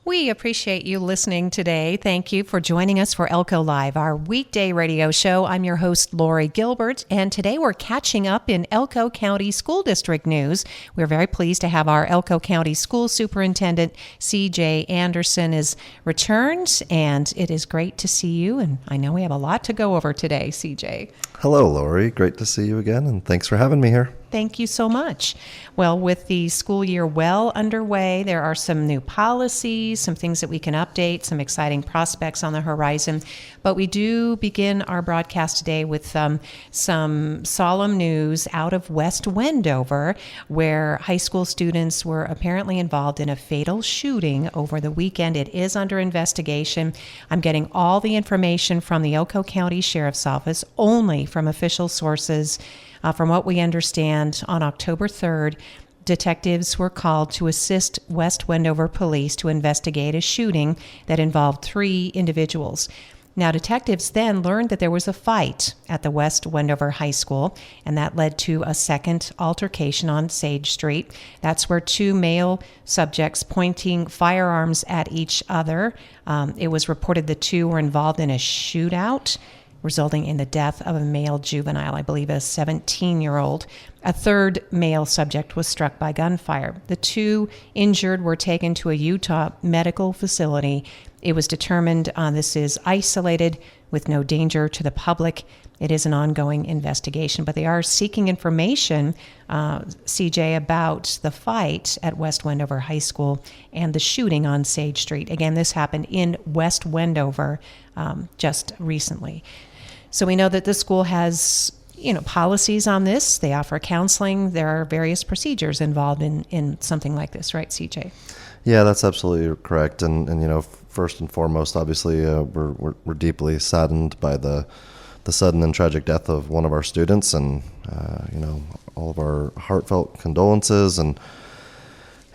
We appreciate you listening today. Thank you for joining us for Elko Live, our weekday radio show. I'm your host, Lori Gilbert, and today we're catching up in Elko County School District news. We're very pleased to have our Elko County School Superintendent, C.J. Anderson, is returned, and it is great to see you, and I know we have a lot to go over today, C.J. Hello, Lori. Great to see you again, and thanks for having me here. Thank you so much. Well, with the school year well underway, there are some new policies, some things that we can update, some exciting prospects on the horizon. But we do begin our broadcast today with some solemn news out of West Wendover, where high school students were apparently involved in a fatal shooting over the weekend. It is under investigation. I'm getting all the information from the Elko County Sheriff's Office, only from official sources. From what we understand, on October 3rd, detectives were called to assist West Wendover police to investigate a shooting that involved 3 individuals. Now, detectives then learned that there was a fight at the West Wendover High School, and that led to a second altercation on Sage Street. That's where 2 male subjects pointing firearms at each other. It was reported the 2 were involved in a shootout, resulting in the death of a male juvenile, I believe a 17-year-old. A third male subject was struck by gunfire. The 2 injured were taken to a Utah medical facility. It was determined this is isolated with no danger to the public. It is an ongoing investigation, but they are seeking information, CJ, about the fight at West Wendover High School and the shooting on Sage Street. Again, this happened in West Wendover just recently. So we know that the school has, policies on this. They offer counseling. There are various procedures involved in something like this, right, CJ? Yeah, that's absolutely correct. And first and foremost, obviously, we're deeply saddened by the sudden and tragic death of one of our students, and all of our heartfelt condolences and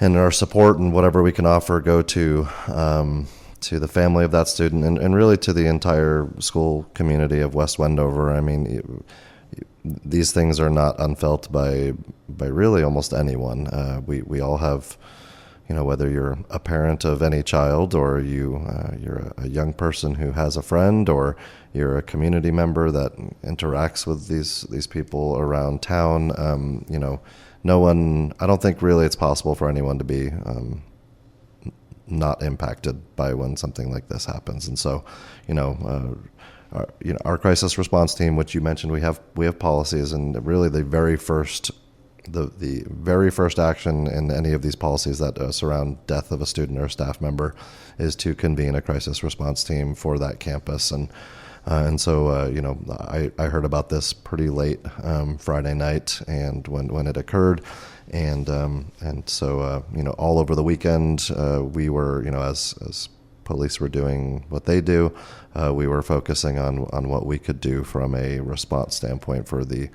our support and whatever we can offer go to the family of that student and really to the entire school community of West Wendover. I mean, these things are not unfelt by really almost anyone. We all have, whether you're a parent of any child or you're a young person who has a friend or you're a community member that interacts with these people around town, no one, I don't think really it's possible for anyone to be not impacted by when something like this happens. And so, our crisis response team, which you mentioned, we have policies, and really the very first action in any of these policies that surround death of a student or a staff member is to convene a crisis response team for that campus. And so I heard about this pretty late Friday night, and when it occurred. And so all over the weekend, we were, as police were doing what they do, we were focusing on what we could do from a response standpoint for the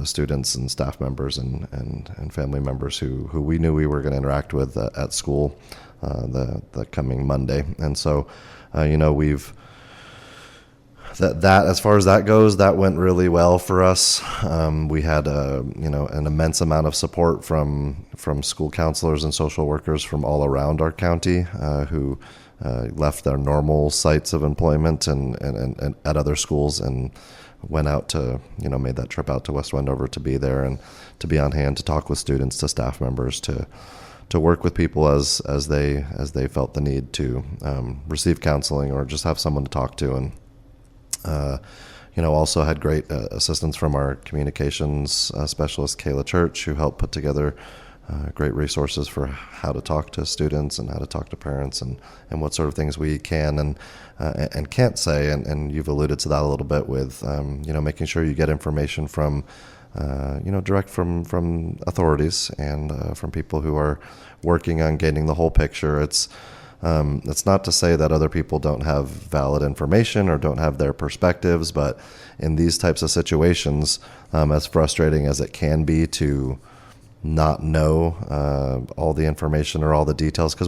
students and staff members and family members who we knew we were going to interact with at school the coming Monday. And so we've that as far as that goes, that went really well for us. We had an immense amount of support from school counselors and social workers from all around our county who left their normal sites of employment and at other schools and went out to made that trip out to West Wendover to be there and to be on hand to talk with students, to staff members, to work with people as they felt the need to receive counseling or just have someone to talk to. And also had great assistance from our communications specialist, Kayla Church, who helped put together great resources for how to talk to students and how to talk to parents and what sort of things we can and can't say. And you've alluded to that a little bit with, making sure you get information from, direct from authorities and from people who are working on getting the whole picture. It's not to say that other people don't have valid information or don't have their perspectives, but in these types of situations, as frustrating as it can be to not know all the information or all the details, because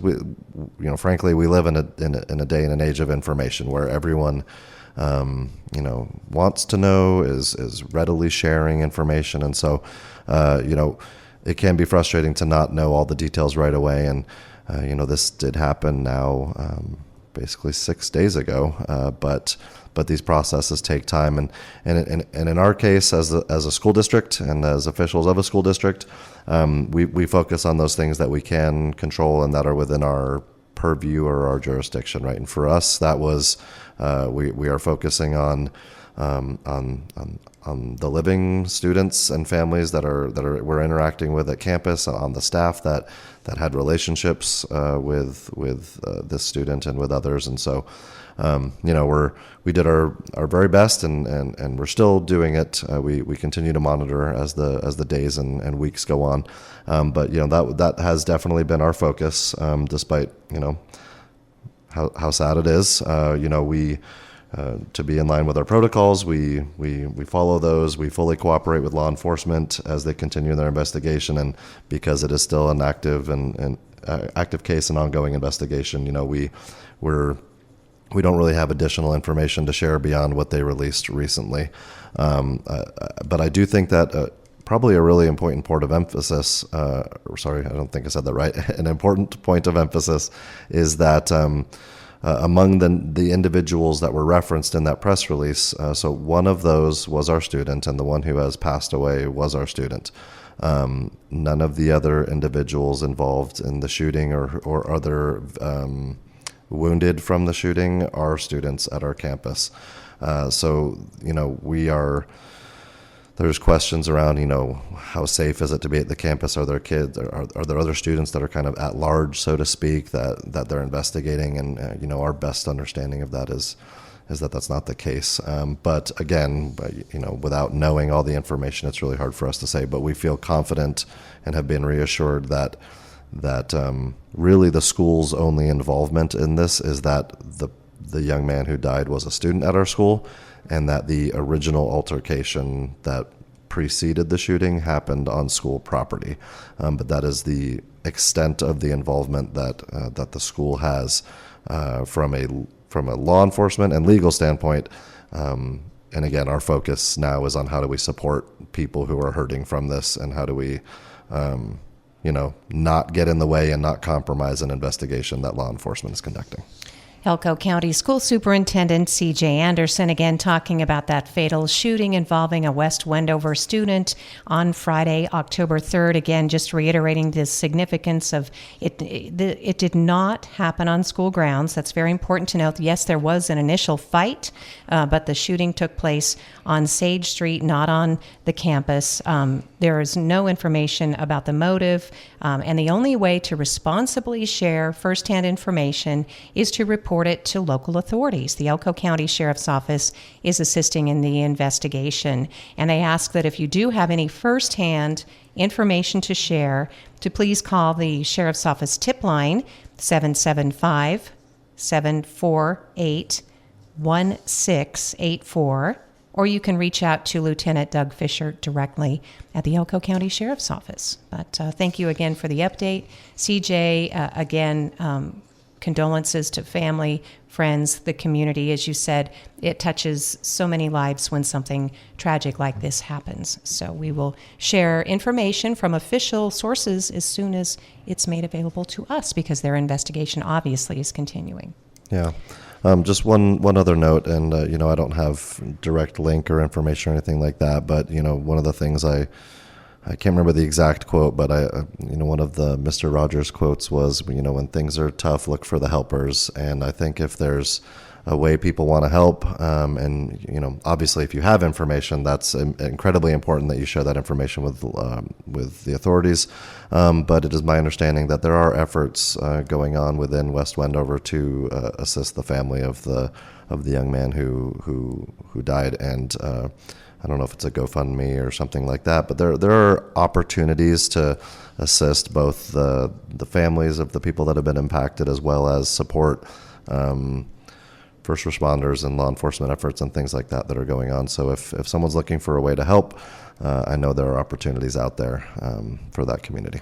frankly, we live in a day and an age of information where everyone wants to know, is readily sharing information, and so it can be frustrating to not know all the details right away. And This did happen now basically 6 days ago, but these processes take time, and in our case, as a school district and as officials of a school district, we focus on those things that we can control and that are within our purview or our jurisdiction, right? And for us, that was we are focusing on the living students and families that we're interacting with at campus, on the staff that had relationships with this student and with others, and so we did our very best, and we're still doing it. We continue to monitor as the days and weeks go on, but that has definitely been our focus, despite how sad it is. We to be in line with our protocols, we follow those. We fully cooperate with law enforcement as they continue their investigation, and because it is still an active case and ongoing investigation, we don't really have additional information to share beyond what they released recently. But I do think that probably a really important point of emphasis, sorry, I don't think I said that right, an important point of emphasis is that among the individuals that were referenced in that press release, so one of those was our student, and the one who has passed away was our student. None of the other individuals involved in the shooting or other wounded from the shooting are students at our campus. There's questions around, how safe is it to be at the campus? Are there kids? Are there other students that are kind of at large, so to speak, that they're investigating? And our best understanding of that is that that's not the case. But again, without knowing all the information, it's really hard for us to say. But we feel confident and have been reassured that really the school's only involvement in this is that the young man who died was a student at our school, and that the original altercation that preceded the shooting happened on school property. But that is the extent of the involvement that the school has from a law enforcement and legal standpoint. And again, our focus now is on how do we support people who are hurting from this, and how do we not get in the way and not compromise an investigation that law enforcement is conducting. Elko County School Superintendent C.J. Anderson again talking about that fatal shooting involving a West Wendover student on Friday, October 3rd. Again, just reiterating the significance of it. It did not happen on school grounds. That's very important to note. Yes, there was an initial fight, but the shooting took place on Sage Street, not on the campus. There is no information about the motive, and the only way to responsibly share firsthand information is to report it to local authorities. The Elko County Sheriff's Office is assisting in the investigation, and they ask that if you do have any firsthand information to share, to please call the Sheriff's Office tip line 775-748-1684, or you can reach out to Lieutenant Doug Fisher directly at the Elko County Sheriff's Office. But thank you again for the update. CJ, again, condolences to family, friends, the community. As you said, it touches so many lives when something tragic like this happens. So we will share information from official sources as soon as it's made available to us, because their investigation obviously is continuing. Yeah. Just one other note, and I don't have direct link or information or anything like that, but one of the things I can't remember the exact quote, but one of the Mr. Rogers quotes was, when things are tough, look for the helpers. And I think if there's a way people want to help, and obviously if you have information, that's incredibly important that you share that information with the authorities. But it is my understanding that there are efforts going on within West Wendover to assist the family of the young man who died, and I don't know if it's a GoFundMe or something like that, but there are opportunities to assist both the families of the people that have been impacted, as well as support first responders and law enforcement efforts and things like that are going on. So if someone's looking for a way to help, I know there are opportunities out there for that community.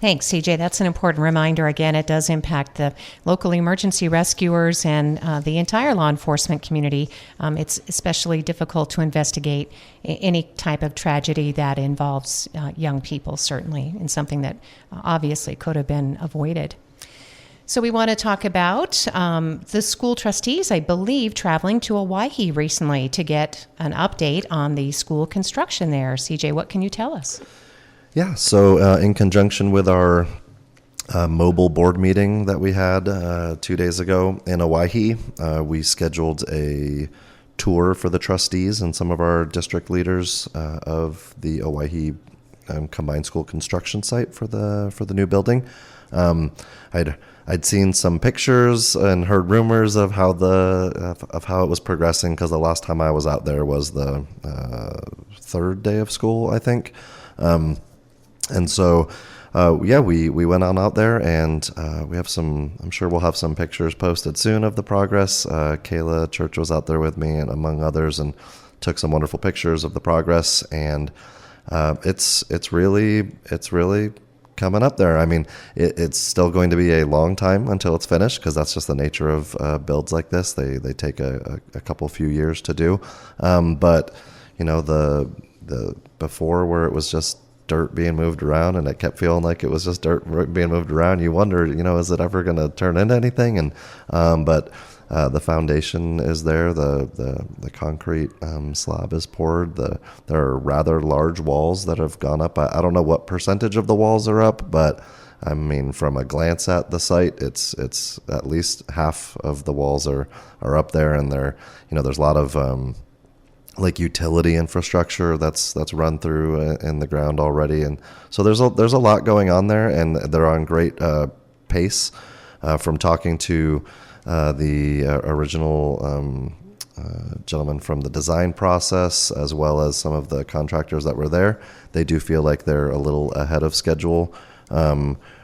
Thanks, CJ. That's an important reminder. Again, it does impact the local emergency rescuers and the entire law enforcement community. It's especially difficult to investigate any type of tragedy that involves young people, certainly, and something that obviously could have been avoided. So we want to talk about the school trustees, I believe, traveling to Owyhee recently to get an update on the school construction there. CJ, what can you tell us? Yeah, so in conjunction with our mobile board meeting that we had 2 days ago in Owyhee, we scheduled a tour for the trustees and some of our district leaders of the Owyhee combined school construction site for the new building. I'd seen some pictures and heard rumors of how it was progressing, because the last time I was out there was the third day of school, I think. And so, we went on out there, and we have I'm sure we'll have some pictures posted soon of the progress. Kayla Church was out there with me, and among others, and took some wonderful pictures of the progress. And it's really coming up there. I mean, it's still going to be a long time until it's finished, because that's just the nature of builds like this. They take a few years to do. But the before, where it was just dirt being moved around, and it kept feeling like it was just dirt being moved around, you wondered, is it ever going to turn into anything? And but the foundation is there, the concrete slab is poured. There are rather large walls that have gone up. I don't know what percentage of the walls are up, but I mean, from a glance at the site, it's at least half of the walls are up there, and there's a lot of like utility infrastructure that's run through in the ground already, and so there's a lot going on there, and they're on great pace. From talking to the original gentleman from the design process, as well as some of the contractors that were there, they do feel like they're a little ahead of schedule,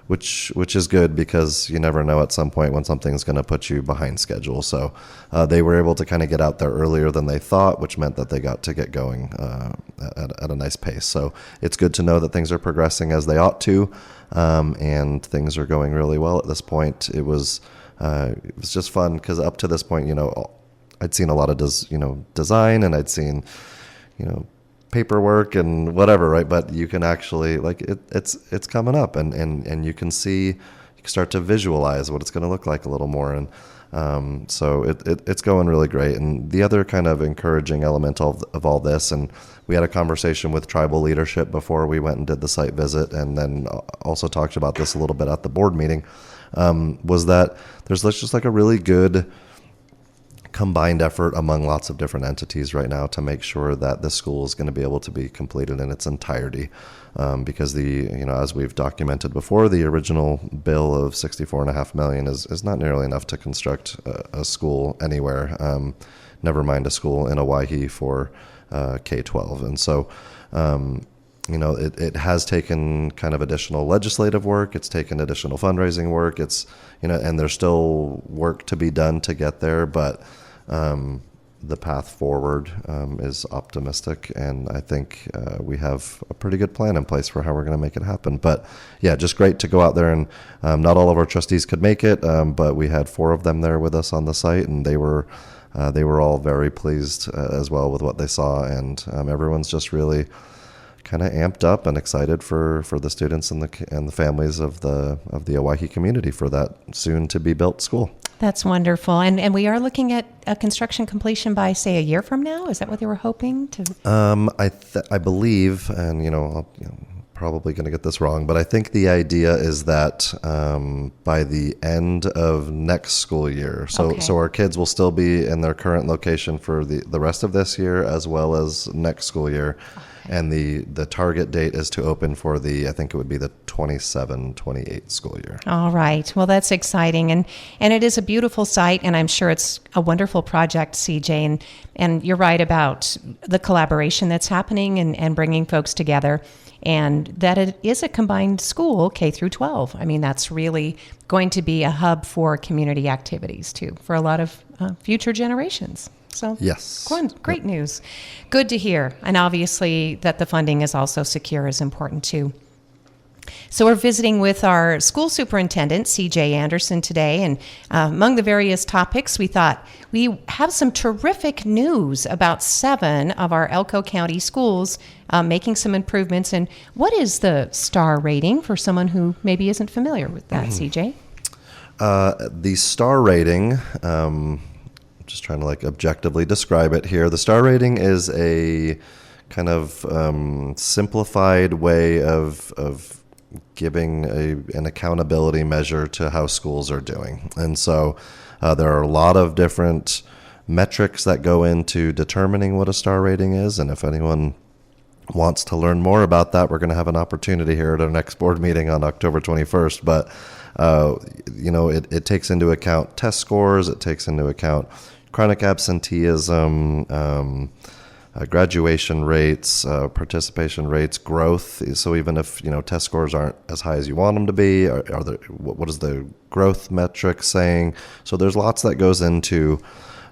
which is good, because you never know at some point when something's going to put you behind schedule. So they were able to kind of get out there earlier than they thought, which meant that they got to get going at a nice pace. So it's good to know that things are progressing as they ought to, and things are going really well at this point. It was just fun, because up to this point, I'd seen a lot of design, and I'd seen paperwork and whatever, right? But you can actually, like, it's coming up, and you can start to visualize what it's going to look like a little more. And so it's going really great. And the other kind of encouraging element of all this, and we had a conversation with tribal leadership before we went and did the site visit, and then also talked about this a little bit at the board meeting, was that there's just like a really good combined effort among lots of different entities right now to make sure that this school is going to be able to be completed in its entirety, because as we've documented before, the original bill of $64.5 million is not nearly enough to construct a school anywhere, never mind a school in Owyhee for K-12. And so it has taken kind of additional legislative work. It's taken additional fundraising work. It's, and there's still work to be done to get there, but the path forward is optimistic, and I think we have a pretty good plan in place for how we're going to make it happen. But yeah, just great to go out there, and not all of our trustees could make it, but we had 4 of them there with us on the site, and they were all very pleased as well with what they saw, and everyone's just really kind of amped up and excited for the students and the families of the Owyhee community for that soon to be built school. That's wonderful. And we are looking at a construction completion by, say, a year from now? Is that what they were hoping to? I believe, and I'll probably going to get this wrong, but I think the idea is that by the end of next school year, so our kids will still be in their current location for the rest of this year as well as next school year. And the target date is to open for I think it would be the 27-28 school year. All right. Well, that's exciting. And it is a beautiful site, and I'm sure it's a wonderful project, CJ. And you're right about the collaboration that's happening and bringing folks together, and that it is a combined school, K through 12. I mean, that's really going to be a hub for community activities, too, for a lot of future generations. So yes, great news. Good to hear. And obviously that the funding is also secure is important too. So we're visiting with our school superintendent, CJ Anderson, today. And among the various topics, we thought we have some terrific news about 7 of our Elko County schools making some improvements. And what is the star rating for someone who maybe isn't familiar with that, CJ? The star rating, just trying to like objectively describe it here. The star rating is a kind of simplified way of giving an accountability measure to how schools are doing. And so there are a lot of different metrics that go into determining what a star rating is. And if anyone wants to learn more about that, we're going to have an opportunity here at our next board meeting on October 21st. But, it takes into account test scores. It takes into account chronic absenteeism, graduation rates, participation rates, growth. So even if, test scores aren't as high as you want them to be, what is the growth metric saying? So there's lots that goes into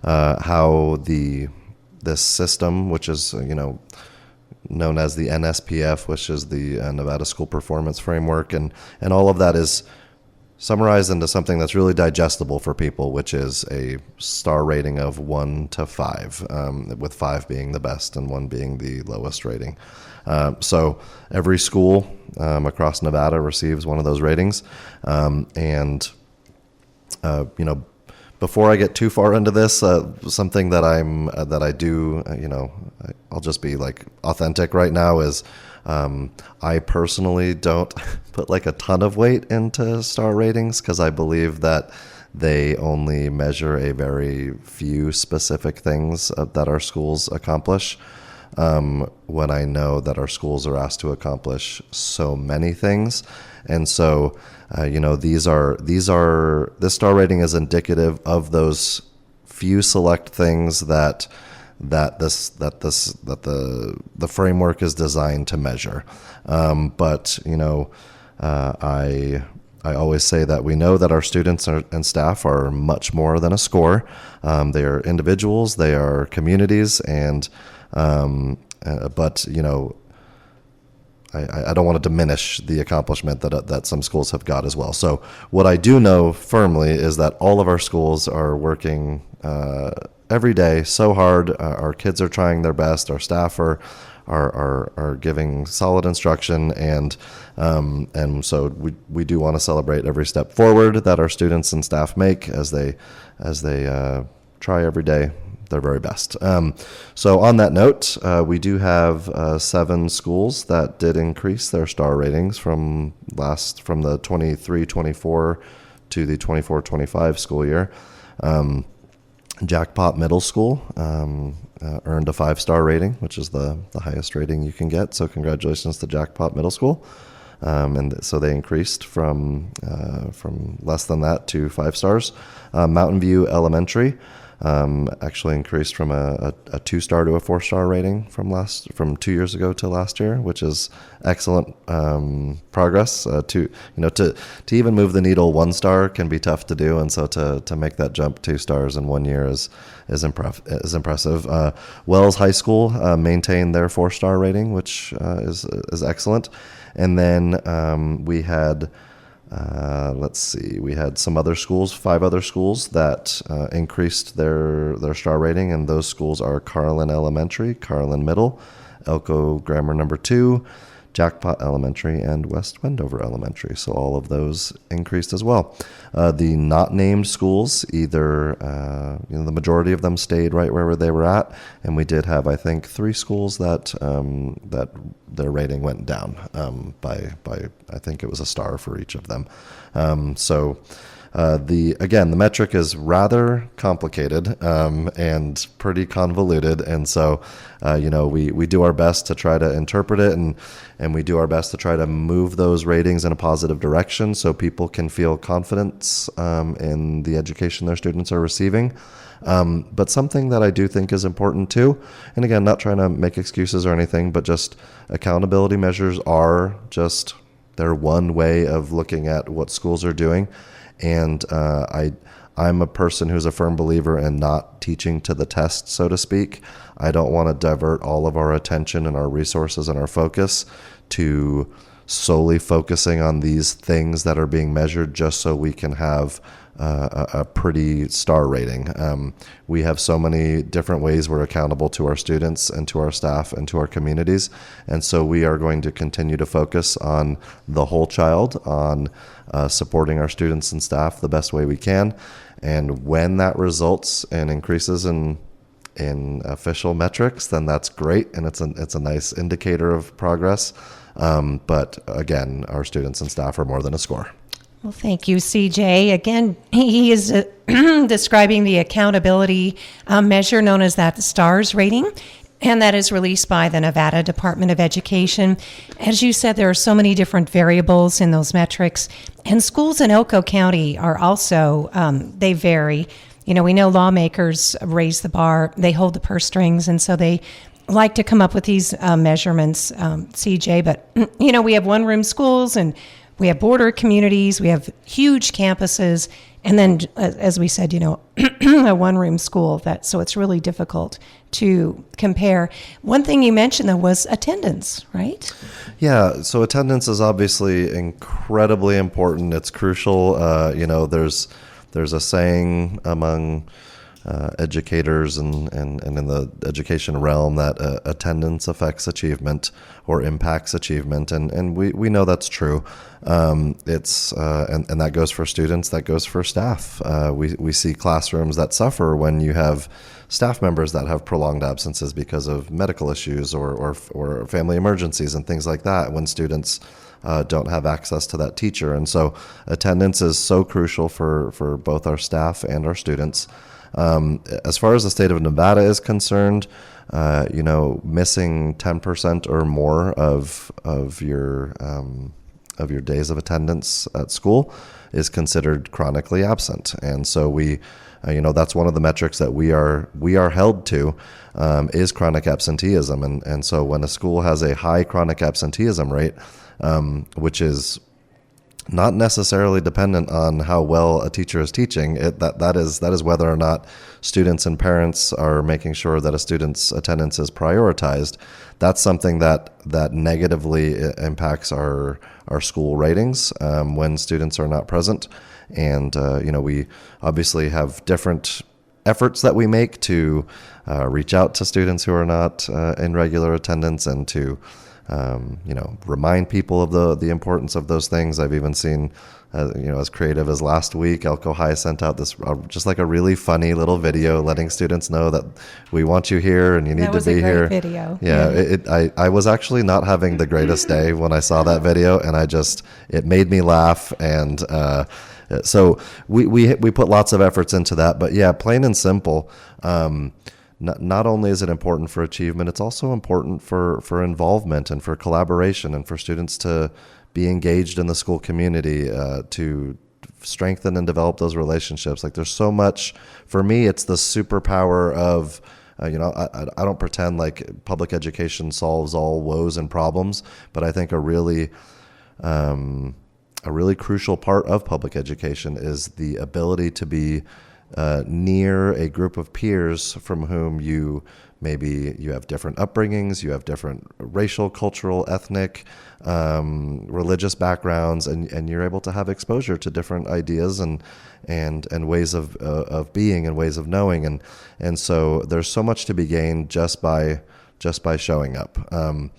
how this system, which is, known as the NSPF, which is the Nevada School Performance Framework. And all of that is summarized into something that's really digestible for people, which is a star rating of 1 to 5, with 5 being the best and 1 being the lowest rating. So every school across Nevada receives one of those ratings. Before I get too far into this, something that I do, I'll just be like authentic right now is I personally don't put like a ton of weight into star ratings because I believe that they only measure a very few specific things that our schools accomplish. When I know that our schools are asked to accomplish so many things. And so, this star rating is indicative of those few select things that the framework is designed to measure. I always say that we know that our students and staff are much more than a score. They are individuals, they are communities, and I don't want to diminish the accomplishment that some schools have got as well. So what I do know firmly is that all of our schools are working every day so hard. Our kids are trying their best. Our staff are giving solid instruction, and so we do want to celebrate every step forward that our students and staff make as they try every day their very best. So on that note, we do have 7 schools that did increase their star ratings from the 23-24 to the 24-25 school year. Jackpot Middle School earned a 5-star rating, which is the highest rating you can get. So congratulations to Jackpot Middle School. And so they increased from less than that to 5 stars. Mountain View Elementary actually increased from a 2-star to a 4-star rating from 2 years ago to last year, which is excellent progress. To even move the needle 1 star can be tough to do, and so to make that jump 2 stars in 1 year is impressive. Wells High School maintained their 4-star rating, which is excellent. And then we had. We had some other schools, 5 other schools that increased their star rating, and those schools are Carlin Elementary, Carlin Middle, Elko Grammar No. 2, Jackpot Elementary, and West Wendover Elementary. So all of those increased as well. The not named schools, either the majority of them stayed right where they were at, and we did have, I think, 3 schools that their rating went down by I think it was a star for each of them. The metric is rather complicated and pretty convoluted, and so we do our best to try to interpret it, and we do our best to try to move those ratings in a positive direction so people can feel confidence in the education their students are receiving. But something that I do think is important too, and again, not trying to make excuses or anything, but just accountability measures are just, they're one way of looking at what schools are doing. And I'm a person who's a firm believer in not teaching to the test, so to speak. I don't want to divert all of our attention and our resources and our focus to solely focusing on these things that are being measured just so we can have a pretty star rating. We have so many different ways we're accountable to our students and to our staff and to our communities. And so we are going to continue to focus on the whole child, on supporting our students and staff the best way we can. And when that results in increases in official metrics, then that's great, and it's a nice indicator of progress. But again, our students and staff are more than a score. Well, thank you, CJ. Again, he is describing the accountability measure known as that STARS rating, and that is released by the Nevada Department of Education. As you said, there are so many different variables in those metrics, and schools in Elko County are also, they vary. You know, we know lawmakers raise the bar, they hold the purse strings, and so they like to come up with these measurements, CJ. But, you know, we have one-room schools, and we have border communities, we have huge campuses, and then, as we said, you know, a one-room school. So it's really difficult to compare. One thing you mentioned, though, was attendance, right? Yeah, so attendance is obviously incredibly important. It's crucial. You know, there's a saying among educators and in the education realm that attendance affects achievement or impacts achievement, and we know that's true. It's and that goes for students, that goes for staff. We see classrooms that suffer when you have staff members that have prolonged absences because of medical issues or family emergencies and things like that, when students don't have access to that teacher. And so attendance is so crucial for both our staff and our students. As far as the state of Nevada is concerned, you know, missing 10% or more of your days of attendance at school is considered chronically absent. And so we, you know, that's one of the metrics that we are held to, is chronic absenteeism. And so when a school has a high chronic absenteeism rate, which is not necessarily dependent on how well a teacher is teaching, that is whether or not students and parents are making sure that a student's attendance is prioritized. That's something that negatively impacts our school ratings when students are not present. And you know, we obviously have different efforts that we make to reach out to students who are not in regular attendance, and to you know, remind people of the importance of those things. I've even seen, you know, as creative as last week, Elko High sent out this just like a really funny little video letting students know that we want you here and you need to be here. That was a great video. Yeah, I was actually not having the greatest day when I saw that video, and it made me laugh. And so we put lots of efforts into that. But yeah, plain and simple, not only is it important for achievement, it's also important for involvement and for collaboration, and for students to be engaged in the school community, to strengthen and develop those relationships. Like, there's so much, for me, it's the superpower of, you know, I don't pretend like public education solves all woes and problems, but I think a really crucial part of public education is the ability to be near a group of peers from whom you have different upbringings, you have different racial, cultural, ethnic, religious backgrounds, and you're able to have exposure to different ideas and ways of being and ways of knowing, and so there's so much to be gained just by showing up, and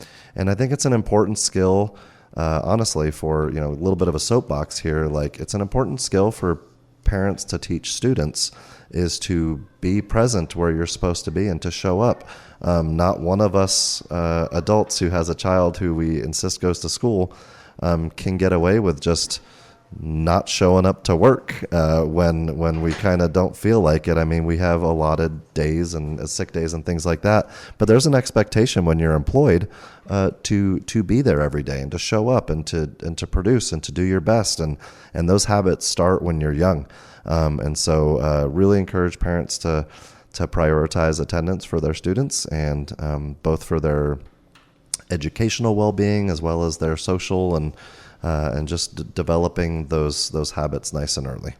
I think it's an important skill, honestly, for, you know, a little bit of a soapbox here. Like, it's an important skill for parents to teach students, is to be present where you're supposed to be and to show up. Not one of us adults who has a child who we insist goes to school can get away with just not showing up to work when we kind of don't feel like it. I mean, we have allotted days and sick days and things like that, but there's an expectation when you're employed to be there every day and to show up and to produce and to do your best, and those habits start when you're young, and so really encourage parents to prioritize attendance for their students, and both for their educational well-being as well as their social and just developing those habits nice and early.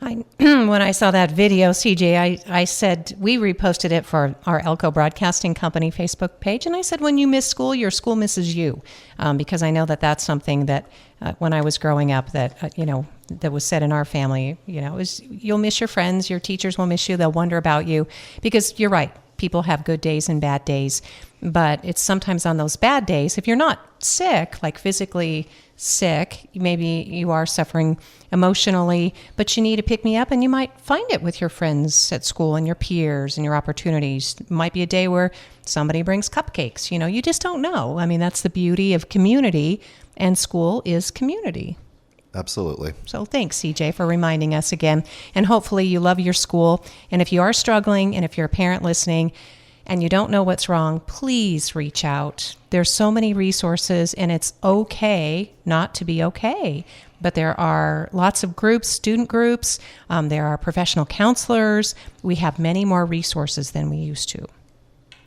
When I saw that video, CJ, I said, we reposted it for our Elko Broadcasting Company Facebook page. And I said, when you miss school, your school misses you. Because I know that that's something that when I was growing up that, that was said in our family, is you'll miss your friends, your teachers will miss you, they'll wonder about you. Because you're right, people have good days and bad days. But it's sometimes on those bad days, if you're not sick, like physically sick, maybe you are suffering emotionally, but you need to pick me up, and you might find it with your friends at school and your peers and your opportunities. It might be a day where somebody brings cupcakes. You just don't know. I mean, that's the beauty of community, and school is community. Absolutely. So thanks, CJ, for reminding us again. And hopefully you love your school. And if you are struggling, and if you're a parent listening, and you don't know what's wrong, please reach out. There's so many resources, and it's okay not to be okay. But there are lots of groups, student groups. There are professional counselors. We have many more resources than we used to.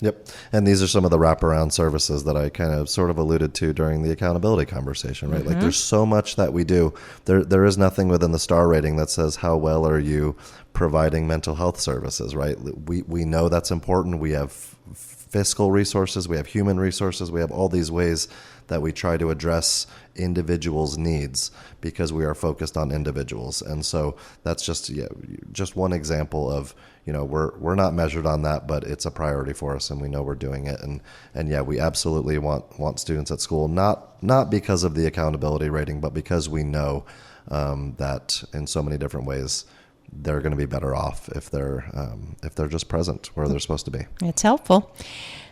Yep. And these are some of the wraparound services that I kind of sort of alluded to during the accountability conversation, right? Mm-hmm. Like there's so much that we do. There is nothing within the star rating that says how well are you providing mental health services, right? We know that's important. We have fiscal resources, we have human resources, we have all these ways that we try to address individuals' needs because we are focused on individuals. And so that's just one example of, we're not measured on that, but it's a priority for us and we know we're doing it. And yeah, we absolutely want students at school, not because of the accountability rating, but because we know that in so many different ways they're going to be better off if they're just present where they're supposed to be. It's helpful.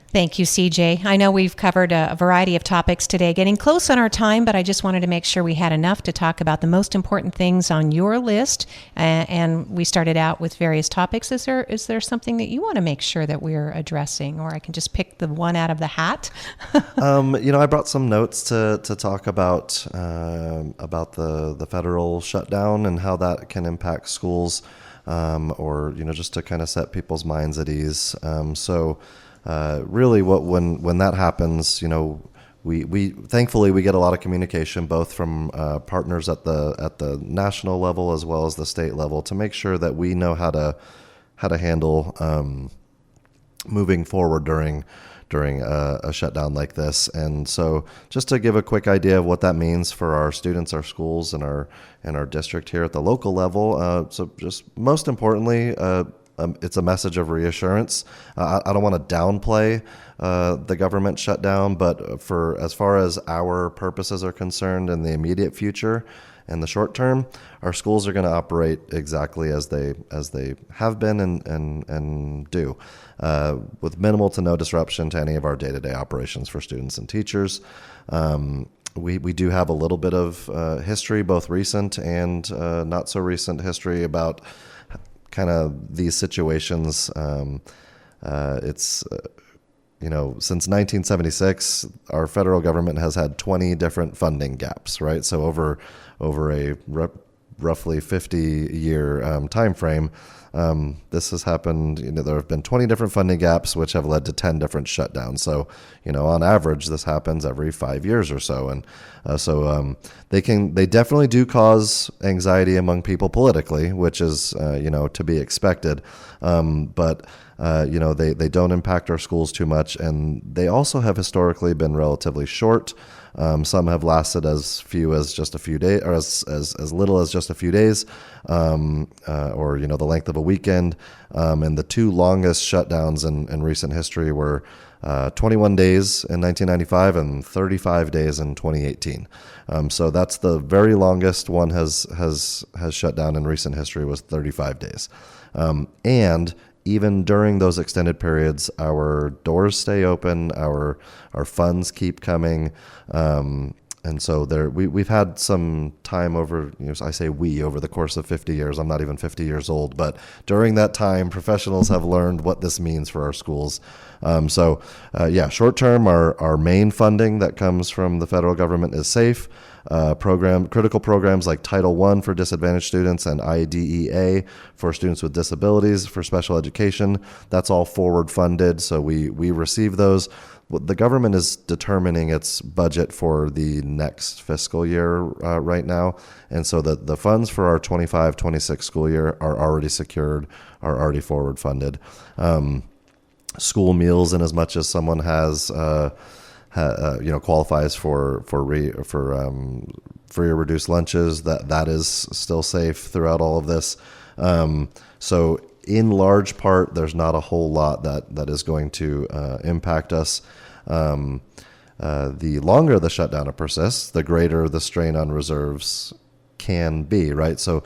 Thank you, CJ. I know we've covered a variety of topics today, getting close on our time, but I just wanted to make sure we had enough to talk about the most important things on your list. And we started out with various topics. Is there something that you want to make sure that we're addressing, or I can just pick the one out of the hat? I brought some notes to talk about the federal shutdown and how that can impact schools, or just to kind of set people's minds at ease. Really, when that happens, we thankfully we get a lot of communication both from partners at the national level as well as the state level to make sure that we know how to handle moving forward during a shutdown like this. And so, just to give a quick idea of what that means for our students, our schools, and our district here at the local level. So, just most importantly. It's a message of reassurance. I don't want to downplay the government shutdown, but for as far as our purposes are concerned in the immediate future and the short term, our schools are going to operate exactly as they have been and do, with minimal to no disruption to any of our day-to-day operations for students and teachers. We do have a little bit of history, both recent and not so recent history about kind of these situations. It's since 1976, our federal government has had 20 different funding gaps, right? So over a roughly 50-year time frame, this has happened. There have been 20 different funding gaps, which have led to 10 different shutdowns. So, on average, this happens every 5 years or so. And they definitely do cause anxiety among people politically, which is, to be expected. But they don't impact our schools too much. And they also have historically been relatively short. Some have lasted as few as just a few days, or as little as just a few days, or the length of a weekend. And the two longest shutdowns in recent history were 21 days in 1995 and 35 days in 2018. So that's the very longest one has shut down in recent history, was 35 days. And even during those extended periods, our doors stay open, our funds keep coming, and so we've had some time over. I say we over the course of 50 years. I'm not even 50 years old, but during that time, professionals have learned what this means for our schools. Short term, our main funding that comes from the federal government is safe. critical programs like Title I for disadvantaged students and IDEA for students with disabilities for special education. That's all forward funded, so we receive those. The government is determining its budget for the next fiscal year right now, and so the funds for our 25-26 school year are already secured, are already forward funded. School meals, in as much as someone has qualifies for free or reduced lunches, that is still safe throughout all of this. So in large part, there's not a whole lot that is going to impact us. The longer the shutdown persists, the greater the strain on reserves can be, right? So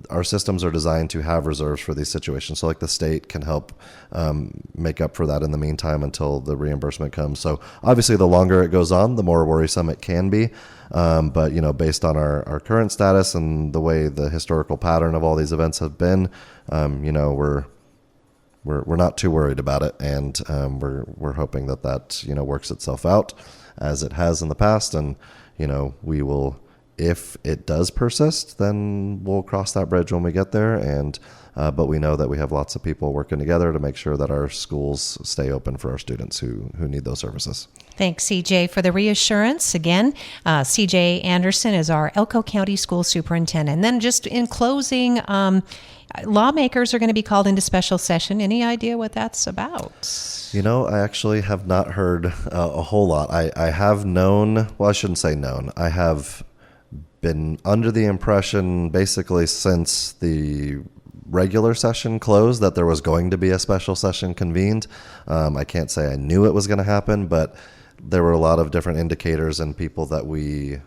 our systems are designed to have reserves for these situations. So like the state can help make up for that in the meantime until the reimbursement comes. So obviously the longer it goes on, the more worrisome it can be. But based on our current status and the way the historical pattern of all these events have been, we're not too worried about it, and we're hoping that works itself out as it has in the past, and we will. If it does persist, then we'll cross that bridge when we get there. And but we know that we have lots of people working together to make sure that our schools stay open for our students who need those services. Thanks, CJ, for the reassurance. Again, CJ Anderson is our Elko County School Superintendent. And then just in closing, lawmakers are going to be called into special session. Any idea what that's about? I actually have not heard a whole lot. I have known, well, I shouldn't say known. I have been under the impression basically since the regular session closed that there was going to be a special session convened. I can't say I knew it was going to happen, but there were a lot of different indicators, and people that we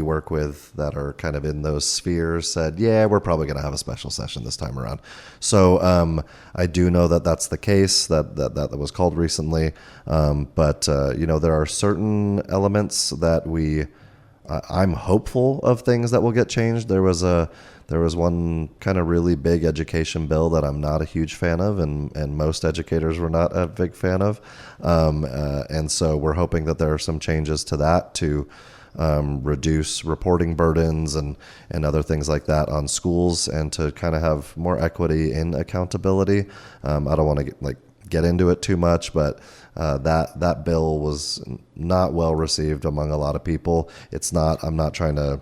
work with that are kind of in those spheres said, yeah, we're probably going to have a special session this time around. So I do know that that's the case, that was called recently. But there are certain elements that I'm hopeful of things that will get changed. There was one kind of really big education bill that I'm not a huge fan of, and most educators were not a big fan of. And so we're hoping that there are some changes to that to reduce reporting burdens and other things like that on schools, and to kind of have more equity in accountability. I don't want to get into it too much, but that bill was not well received among a lot of people. I'm not trying to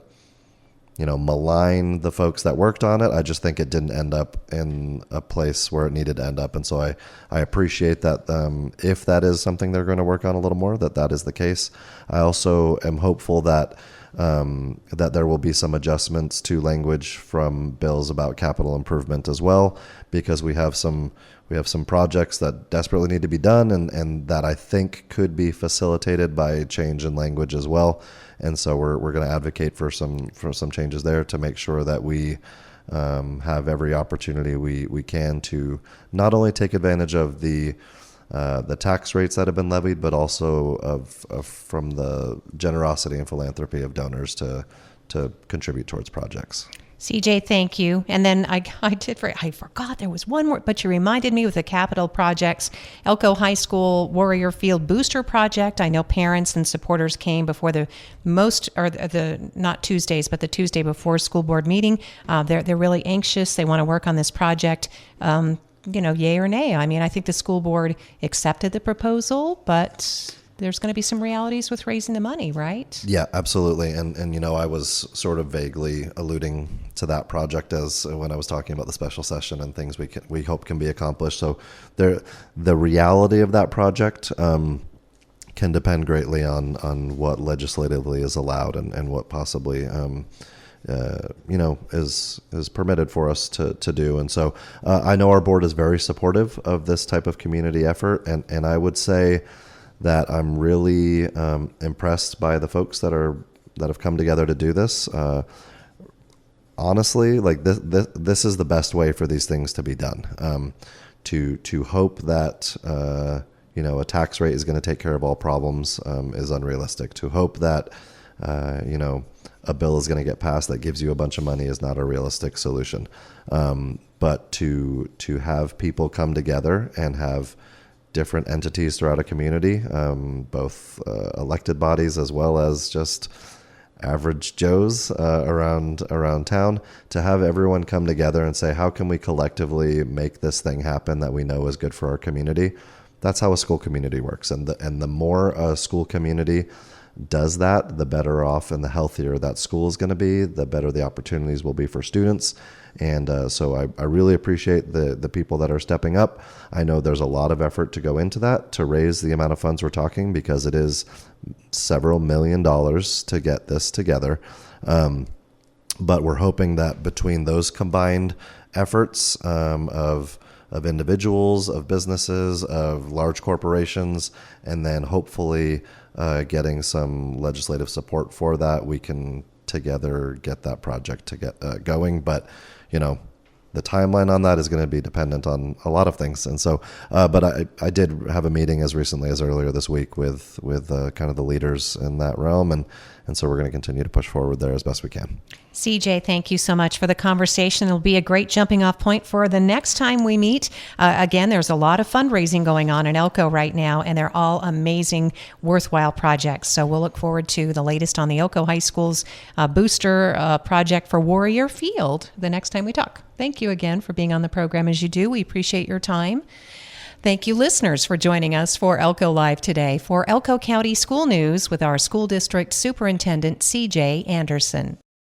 malign the folks that worked on it. I just think it didn't end up in a place where it needed to end up. And so I appreciate that if that is something they're going to work on a little more, that is the case. I also am hopeful that there will be some adjustments to language from bills about capital improvement as well, because we have some projects that desperately need to be done, and that I think could be facilitated by change in language as well. And so we're going to advocate for some changes there to make sure that we have every opportunity we can to not only take advantage of the tax rates that have been levied, but also from the generosity and philanthropy of donors to contribute towards projects. CJ, thank you. And then I forgot there was one more, but you reminded me with the capital projects. Elko High School Warrior Field Booster Project. I know parents and supporters came before not Tuesdays, but the Tuesday before school board meeting. They're really anxious. They want to work on this project. Yay or nay. I mean, I think the school board accepted the proposal, but there's going to be some realities with raising the money, right? Yeah, absolutely. And I was sort of vaguely alluding to that project as when I was talking about the special session and things we hope can be accomplished. So the reality of that project can depend greatly on what legislatively is allowed and what possibly is permitted for us to do. And so I know our board is very supportive of this type of community effort, and I would say that I'm really impressed by the folks that have come together to do this. Honestly, this is the best way for these things to be done. To hope that a tax rate is going to take care of all problems is unrealistic. To hope that a bill is going to get passed that gives you a bunch of money is not a realistic solution. But to have people come together and have different entities throughout a community, both elected bodies as well as just average Joes around town, to have everyone come together and say, how can we collectively make this thing happen that we know is good for our community? That's how a school community works. And the more a school community does that, the better off and the healthier that school is going to be, the better the opportunities will be for students. And so I really appreciate the people that are stepping up. I know there's a lot of effort to go into that to raise the amount of funds we're talking, because it is several $1 million to get this together. But we're hoping that between those combined efforts of individuals, of businesses, of large corporations, and then hopefully getting some legislative support for that, we can together get that project to get going. But the timeline on that is going to be dependent on a lot of things. And so, but I did have a meeting as recently as earlier this week with kind of the leaders in that realm. And so we're going to continue to push forward there as best we can. CJ, thank you so much for the conversation. It'll be a great jumping off point for the next time we meet. Again, there's a lot of fundraising going on in Elko right now, and they're all amazing, worthwhile projects. So we'll look forward to the latest on the Elko High School's booster project for Warrior Field the next time we talk. Thank you again for being on the program as you do. We appreciate your time. Thank you, listeners, for joining us for Elko Live today. For Elko County School News with our School District Superintendent, CJ Anderson.